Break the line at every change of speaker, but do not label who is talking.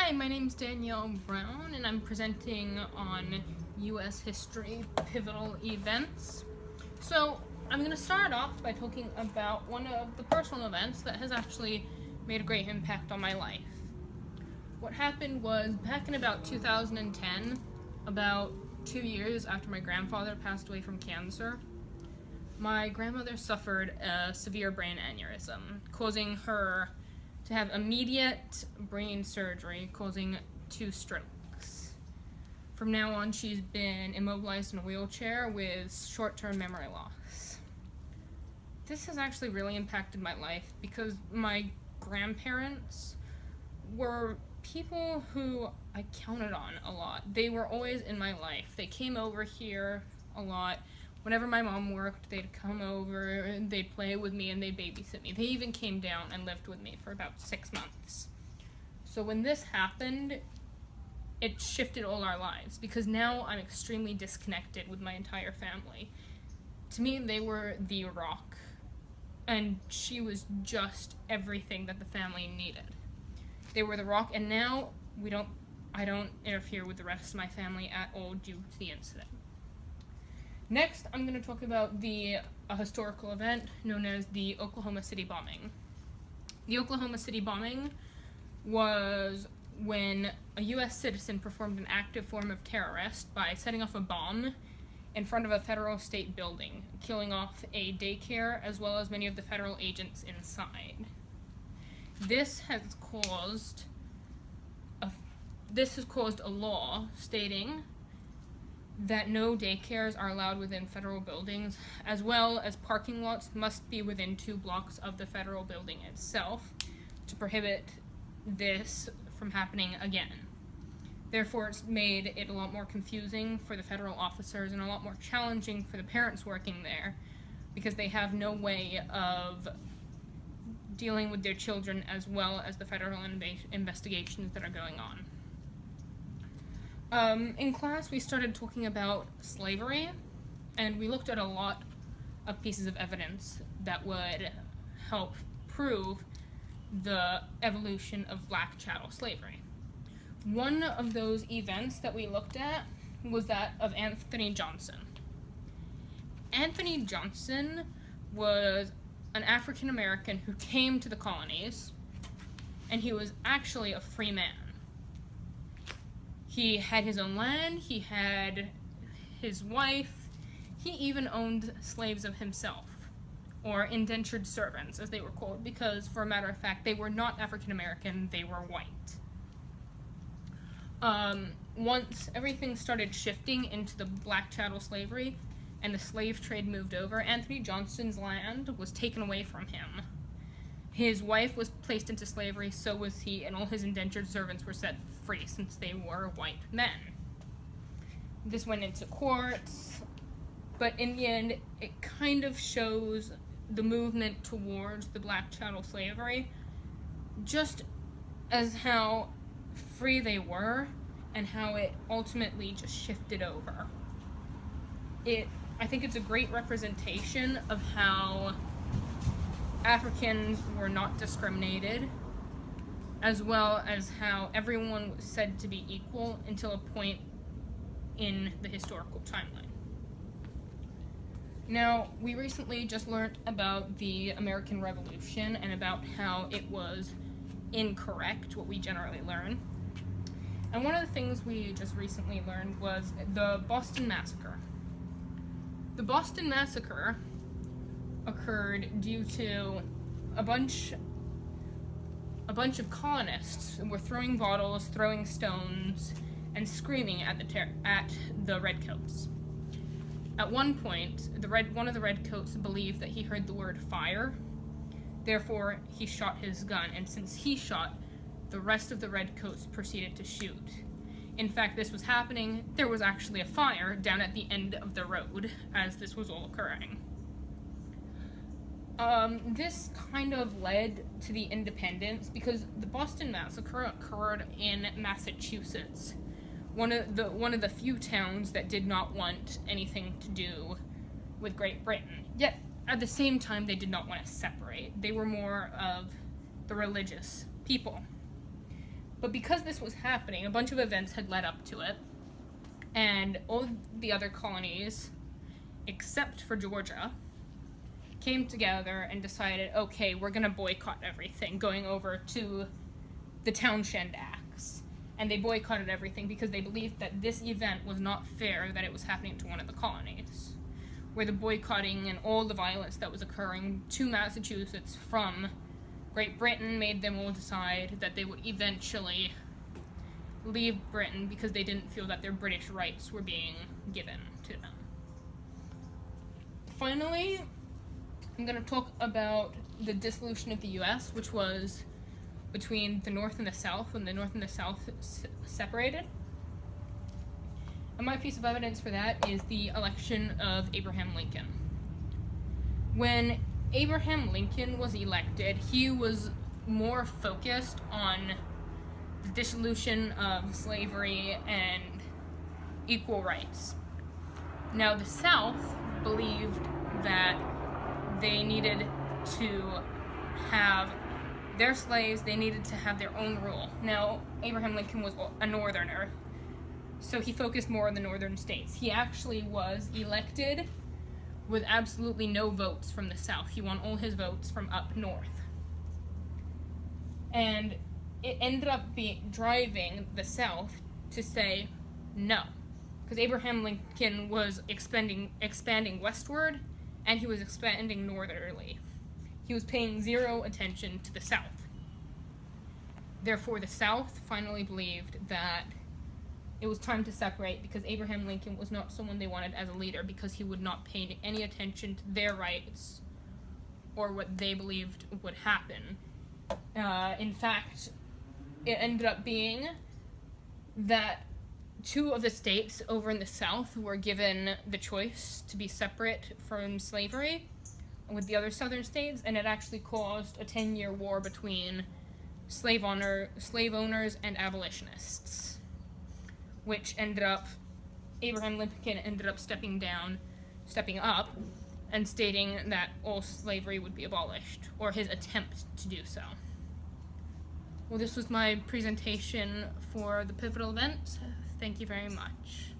Hi, my name's Danielle Brown, and I'm presenting on US History pivotal events. So, I'm going to start off by talking about one of the personal events that has actually made a great impact on my life. What happened was back in about 2010, about 2 years after my grandfather passed away from cancer, my grandmother suffered a severe brain aneurysm, causing her to have immediate brain surgery, causing 2 strokes. From now on, she's been immobilized in a wheelchair with short-term memory loss. This has actually really impacted my life because my grandparents were people who I counted on a lot. They were always in my life. They came over here a lot. Whenever my mom worked, they'd come over, and they'd play with me, and they'd babysit me. They even came down and lived with me for about 6 months. So when this happened, it shifted all our lives, because now I'm extremely disconnected with my entire family. To me, they were the rock, and she was just everything that the family needed. They were the rock, and now I don't interfere with the rest of my family at all due to the incident. Next, I'm going to talk about a historical event known as the Oklahoma City bombing. The Oklahoma City bombing was when a U.S. citizen performed an active form of terrorist by setting off a bomb in front of a federal state building, killing off a daycare as well as many of the federal agents inside. This has caused a law stating that no daycares are allowed within federal buildings, as well as parking lots must be within 2 blocks of the federal building itself to prohibit this from happening again. Therefore, it's made it a lot more confusing for the federal officers and a lot more challenging for the parents working there because they have no way of dealing with their children as well as the federal investigations that are going on. In class, we started talking about slavery, and we looked at a lot of pieces of evidence that would help prove the evolution of black chattel slavery. One of those events that we looked at was that of Anthony Johnson. Anthony Johnson was an African American who came to the colonies, and he was actually a free man. He had his own land, he had his wife, he even owned slaves of himself, or indentured servants, as they were called, because, for a matter of fact, they were not African American, they were white. Once everything started shifting into the black chattel slavery, and the slave trade moved over, Anthony Johnson's land was taken away from him. His wife was placed into slavery, so was he, and all his indentured servants were set free since they were white men. This went into courts, but in the end, it kind of shows the movement towards the black chattel slavery, just as how free they were and how it ultimately just shifted over. I think it's a great representation of how Africans were not discriminated, as well as how everyone was said to be equal until a point in the historical timeline. Now, we recently just learned about the American Revolution and about how it was incorrect, what we generally learn. And one of the things we just recently learned was the Boston Massacre. The Boston Massacre occurred due to a bunch of colonists who were throwing bottles, throwing stones, and screaming at the redcoats. At one point, one of the redcoats believed that he heard the word fire. Therefore, he shot his gun, and since he shot, the rest of the redcoats proceeded to shoot. In fact, this was happening. There was actually a fire down at the end of the road as this was all occurring. This kind of led to the independence because the Boston Massacre occurred in Massachusetts, one of the few towns that did not want anything to do with Great Britain. Yet, at the same time, they did not want to separate. They were more of the religious people. But because this was happening, a bunch of events had led up to it, and all the other colonies, except for Georgia, came together and decided, okay, we're going to boycott everything, going over to the Townshend Acts. And they boycotted everything because they believed that this event was not fair, that it was happening to one of the colonies. Where the boycotting and all the violence that was occurring to Massachusetts from Great Britain made them all decide that they would eventually leave Britain because they didn't feel that their British rights were being given to them. Finally, I'm going to talk about the dissolution of the U.S., which was between the North and the South, when the North and the South separated. And my piece of evidence for that is the election of Abraham Lincoln. When Abraham Lincoln was elected, he was more focused on the dissolution of slavery and equal rights. Now, the South believed that they needed to have their slaves, they needed to have their own rule. Now, Abraham Lincoln was a northerner, so he focused more on the northern states. He actually was elected with absolutely no votes from the South. He won all his votes from up north. And it ended up driving the South to say no. Because Abraham Lincoln was expanding westward, and he was expanding northerly. He was paying zero attention to the South. Therefore, the South finally believed that it was time to separate because Abraham Lincoln was not someone they wanted as a leader because he would not pay any attention to their rights or what they believed would happen. In fact, it ended up being that two of the states over in the South were given the choice to be separate from slavery with the other southern states, and it actually caused a 10-year war between slave owners and abolitionists, which ended up, Abraham Lincoln ended up stepping up, and stating that all slavery would be abolished, or his attempt to do so. Well, this was my presentation for the pivotal events. Thank you very much.